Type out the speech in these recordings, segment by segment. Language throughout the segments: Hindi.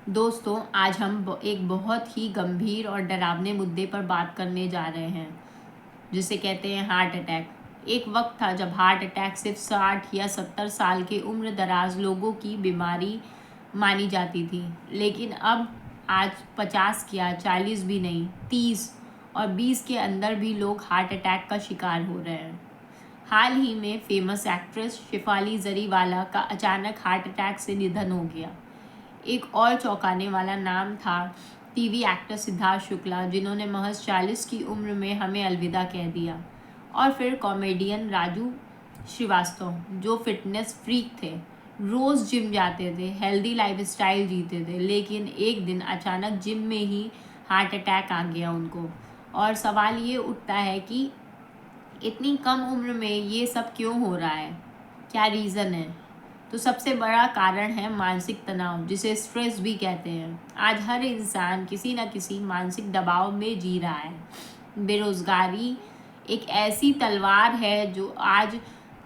दोस्तों, आज हम एक बहुत ही गंभीर और डरावने मुद्दे पर बात करने जा रहे हैं, जिसे कहते हैं हार्ट अटैक। एक वक्त था जब हार्ट अटैक सिर्फ 60 या 70 साल के उम्र दराज लोगों की बीमारी मानी जाती थी, लेकिन अब आज 50 क्या 40 भी नहीं, 30 और 20 के अंदर भी लोग हार्ट अटैक का शिकार हो रहे हैं। हाल ही में फेमस एक्ट्रेस शेफाली जरीवाला का अचानक हार्ट अटैक से निधन हो गया। एक और चौंकाने वाला नाम था टीवी एक्टर सिद्धार्थ शुक्ला, जिन्होंने महज 40 की उम्र में हमें अलविदा कह दिया। और फिर कॉमेडियन राजू श्रीवास्तव, जो फिटनेस फ्रीक थे, रोज़ जिम जाते थे, हेल्दी लाइफस्टाइल जीते थे, लेकिन एक दिन अचानक जिम में ही हार्ट अटैक आ गया उनको। और सवाल ये उठता है कि इतनी कम उम्र में ये सब क्यों हो रहा है? क्या रीज़न है? तो सबसे बड़ा कारण है मानसिक तनाव, जिसे स्ट्रेस भी कहते हैं। आज हर इंसान किसी न किसी मानसिक दबाव में जी रहा है। बेरोजगारी एक ऐसी तलवार है जो आज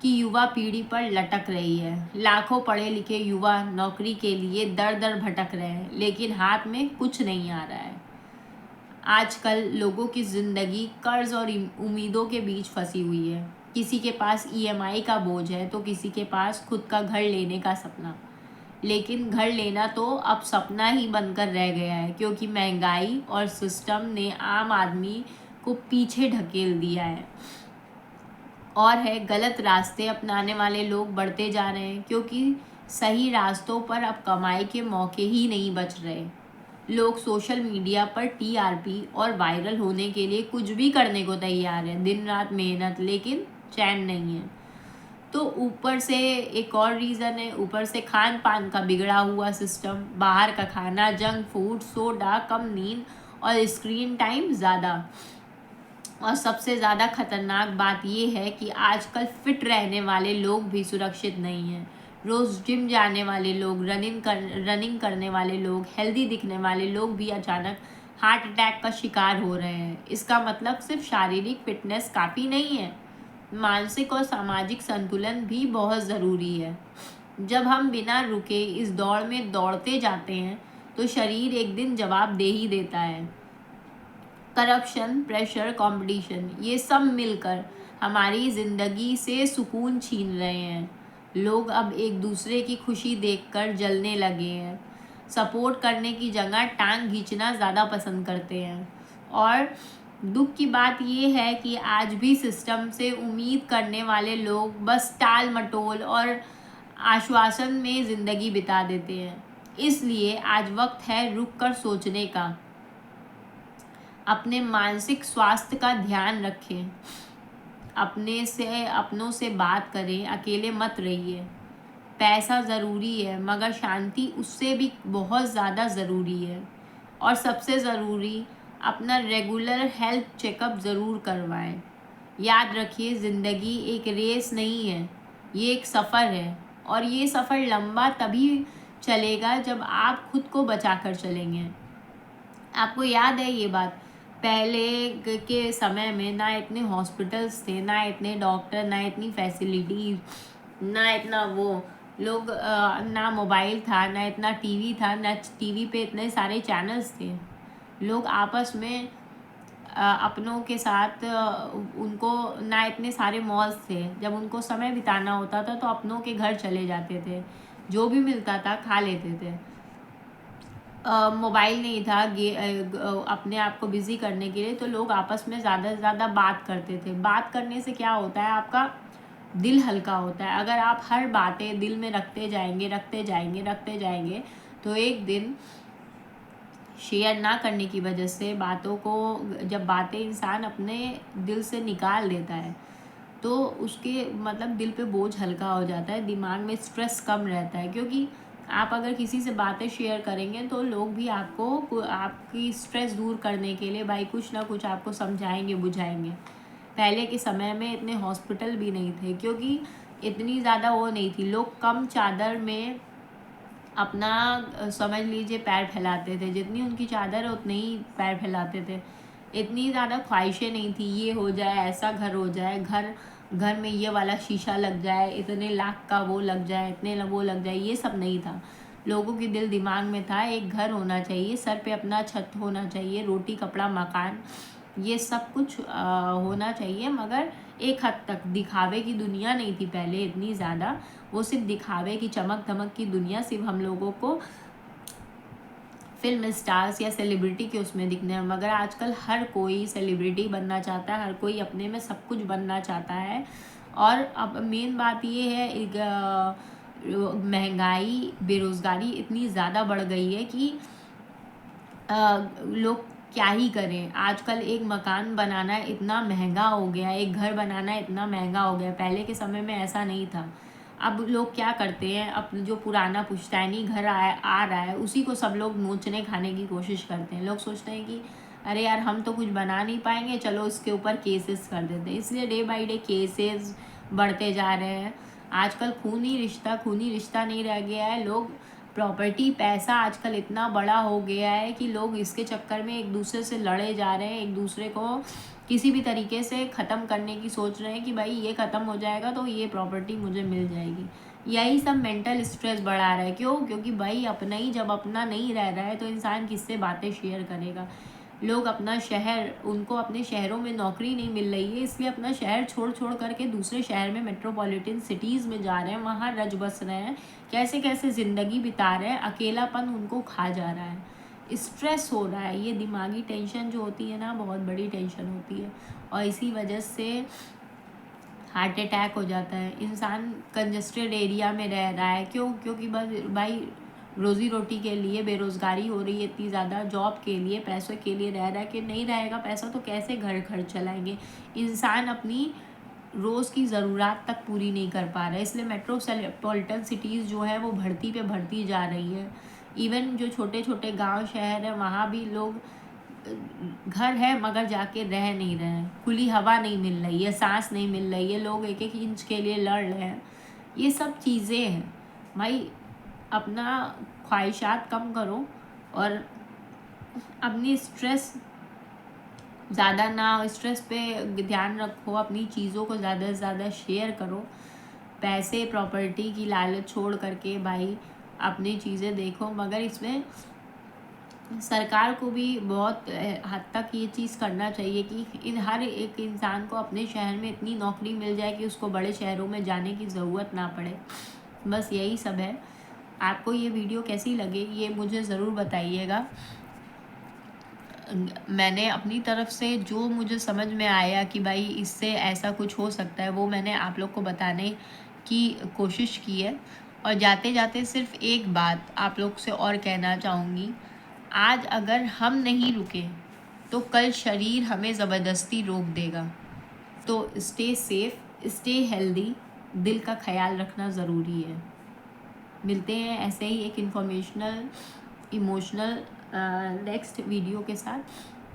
की युवा पीढ़ी पर लटक रही है। लाखों पढ़े लिखे युवा नौकरी के लिए दर दर भटक रहे हैं, लेकिन हाथ में कुछ नहीं आ रहा है। आजकल लोगों की ज़िंदगी कर्ज और उम्मीदों के बीच फंसी हुई है। किसी के पास ईएमआई का बोझ है तो किसी के पास खुद का घर लेने का सपना। लेकिन घर लेना तो अब सपना ही बनकर रह गया है, क्योंकि महंगाई और सिस्टम ने आम आदमी को पीछे ढकेल दिया है। और है गलत रास्ते अपनाने वाले लोग बढ़ते जा रहे हैं, क्योंकि सही रास्तों पर अब कमाई के मौके ही नहीं बच रहे। लोग सोशल मीडिया पर टीआरपी और वायरल होने के लिए कुछ भी करने को तैयार हैं, दिन रात मेहनत, लेकिन चैन नहीं है। तो ऊपर से एक और रीज़न है, ऊपर से खान पान का बिगड़ा हुआ सिस्टम, बाहर का खाना, जंक फूड, सोडा, कम नींद और स्क्रीन टाइम ज़्यादा। और सबसे ज़्यादा खतरनाक बात यह है कि आजकल फिट रहने वाले लोग भी सुरक्षित नहीं हैं। रोज़ जिम जाने वाले लोग, रनिंग करने वाले लोग, हेल्दी दिखने वाले लोग भी अचानक हार्ट अटैक का शिकार हो रहे हैं। इसका मतलब सिर्फ शारीरिक फिटनेस काफ़ी नहीं है, मानसिक और सामाजिक संतुलन भी बहुत ज़रूरी है। जब हम बिना रुके इस दौड़ में दौड़ते जाते हैं तो शरीर एक दिन जवाब दे ही देता है। करप्शन, प्रेशर, कंपटीशन, ये सब मिलकर हमारी ज़िंदगी से सुकून छीन रहे हैं। लोग अब एक दूसरे की खुशी देखकर जलने लगे हैं, सपोर्ट करने की जगह टांग खींचना ज़्यादा पसंद करते हैं। और दुख की बात यह है कि आज भी सिस्टम से उम्मीद करने वाले लोग बस टाल मटोल और आश्वासन में ज़िंदगी बिता देते हैं। इसलिए आज वक्त है रुक कर सोचने का। अपने मानसिक स्वास्थ्य का ध्यान रखें, अपनों से बात करें, अकेले मत रहिए। पैसा ज़रूरी है, मगर शांति उससे भी बहुत ज़्यादा ज़रूरी है। और सबसे ज़रूरी, अपना रेगुलर हेल्थ चेकअप ज़रूर करवाएं। याद रखिए, ज़िंदगी एक रेस नहीं है, ये एक सफ़र है। और ये सफ़र लंबा तभी चलेगा जब आप खुद को बचा कर चलेंगे। आपको याद है ये बात, पहले के समय में ना इतने हॉस्पिटल्स थे, ना इतने डॉक्टर, ना इतनी फैसिलिटीज, ना इतना वो लोग, ना मोबाइल था, ना इतना टीवी था, ना टीवी पे इतने सारे चैनल्स थे। लोग आपस में अपनों के साथ उनको, ना इतने सारे मॉल्स थे, जब उनको समय बिताना होता था तो अपनों के घर चले जाते थे, जो भी मिलता था खा लेते थे। मोबाइल नहीं था अपने आप को बिज़ी करने के लिए, तो लोग आपस में ज़्यादा से ज़्यादा बात करते थे। बात करने से क्या होता है, आपका दिल हल्का होता है। अगर आप हर बातें दिल में रखते जाएंगे तो एक दिन शेयर ना करने की वजह से बातों को, जब बातें इंसान अपने दिल से निकाल देता है तो उसके मतलब दिल पे बोझ हल्का हो जाता है, दिमाग में स्ट्रेस कम रहता है। क्योंकि आप अगर किसी से बातें शेयर करेंगे तो लोग भी आपको आपकी स्ट्रेस दूर करने के लिए भाई कुछ ना कुछ आपको समझाएंगे, बुझाएंगे। पहले के समय में इतने हॉस्पिटल भी नहीं थे, क्योंकि इतनी ज़्यादा वो नहीं थी। लोग कम चादर में अपना समझ लीजिए पैर फैलाते थे, जितनी उनकी चादर है उतने ही पैर फैलाते थे। इतनी ज़्यादा ख्वाहिशें नहीं थी, ये हो जाए, ऐसा घर हो जाए, घर में ये वाला शीशा लग जाए, इतने लाख का वो लग जाए, इतने वो लग जाए, ये सब नहीं था। लोगों के दिल दिमाग में था एक घर होना चाहिए, सर पे अपना छत होना चाहिए, रोटी कपड़ा मकान, ये सब कुछ होना चाहिए। मगर एक हद तक दिखावे की दुनिया नहीं थी पहले इतनी ज़्यादा, वो सिर्फ दिखावे की चमक धमक की दुनिया सिर्फ हम लोगों को फिल्म स्टार्स या सेलिब्रिटी के उसमें दिखने हैं। मगर आजकल हर कोई सेलिब्रिटी बनना चाहता है, हर कोई अपने में सब कुछ बनना चाहता है। और अब मेन बात ये है, महंगाई बेरोज़गारी इतनी ज़्यादा बढ़ गई है कि लोग क्या ही करें। आजकल एक मकान बनाना इतना महंगा हो गया, एक घर बनाना इतना महंगा हो गया, पहले के समय में ऐसा नहीं था। अब लोग क्या करते हैं, अब जो पुराना पुश्तैनी घर आ रहा है उसी को सब लोग नोचने खाने की कोशिश करते हैं। लोग सोचते हैं कि अरे यार हम तो कुछ बना नहीं पाएंगे, चलो इसके ऊपर केसेस कर देते हैं। इसलिए डे बाई डे केसेस बढ़ते जा रहे हैं। आजकल खूनी रिश्ता नहीं रह गया है। लोग प्रॉपर्टी पैसा आजकल इतना बड़ा हो गया है कि लोग इसके चक्कर में एक दूसरे से लड़े जा रहे हैं, एक दूसरे को किसी भी तरीके से ख़त्म करने की सोच रहे हैं कि भाई ये ख़त्म हो जाएगा तो ये प्रॉपर्टी मुझे मिल जाएगी। यही सब मेंटल स्ट्रेस बढ़ा रहा है। क्यों? क्योंकि भाई अपना ही जब अपना नहीं रह रहा है तो इंसान किससे बातें शेयर करेगा। लोग अपना शहर, उनको अपने शहरों में नौकरी नहीं मिल रही है, इसलिए अपना शहर छोड़ करके दूसरे शहर में मेट्रोपॉलिटन सिटीज़ में जा रहे हैं, वहाँ रच बस रहे हैं, कैसे कैसे ज़िंदगी बिता रहे हैं। अकेलापन उनको खा जा रहा है, स्ट्रेस हो रहा है। ये दिमागी टेंशन जो होती है ना, बहुत बड़ी टेंशन होती है, और इसी वजह से हार्ट अटैक हो जाता है। इंसान कंजस्टेड एरिया में रह रहा है। क्यों? क्योंकि बस भाई रोज़ी रोटी के लिए बेरोज़गारी हो रही है इतनी ज़्यादा, जॉब के लिए पैसों के लिए रह रहा है कि नहीं रहेगा पैसा तो कैसे घर खर्च चलाएंगे। इंसान अपनी रोज़ की ज़रूरत तक पूरी नहीं कर पा रहा है। इसलिए मेट्रोपॉलिटन सिटीज़ जो है वो बढ़ती पे बढ़ती जा रही है। इवन जो छोटे छोटे गांव शहर है वहाँ भी लोग, घर है मगर जाके रह नहीं रहे हैं, खुली हवा नहीं मिल रही है, सांस नहीं मिल रही है, लोग एक एक इंच के लिए लड़ रहे हैं। ये सब चीज़ें हैं भाई। अपना ख्वाहिशात कम करो और अपनी स्ट्रेस ज़्यादा ना, स्ट्रेस पे ध्यान रखो, अपनी चीज़ों को ज़्यादा से ज़्यादा शेयर करो। पैसे प्रॉपर्टी की लालच छोड़ करके भाई अपनी चीज़ें देखो। मगर इसमें सरकार को भी बहुत हद तक ये चीज़ करना चाहिए कि इन हर एक इंसान को अपने शहर में इतनी नौकरी मिल जाए कि उसको बड़े शहरों में जाने की ज़रूरत ना पड़े। बस यही सब है। आपको ये वीडियो कैसी लगी ये मुझे ज़रूर बताइएगा। मैंने अपनी तरफ से जो मुझे समझ में आया कि भाई इससे ऐसा कुछ हो सकता है वो मैंने आप लोग को बताने की कोशिश की है। और जाते जाते सिर्फ एक बात आप लोग से और कहना चाहूँगी, आज अगर हम नहीं रुके तो कल शरीर हमें ज़बरदस्ती रोक देगा। तो स्टे सेफ, स्टे हेल्दी, दिल का ख्याल रखना ज़रूरी है। मिलते हैं ऐसे ही एक इन्फॉर्मेशनल इमोशनल नेक्स्ट वीडियो के साथ।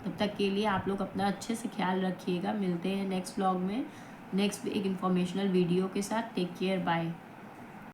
तब तक के लिए आप लोग अपना अच्छे से ख्याल रखिएगा। मिलते हैं नेक्स्ट व्लॉग में नेक्स्ट एक इन्फॉर्मेशनल वीडियो के साथ। Take care, bye.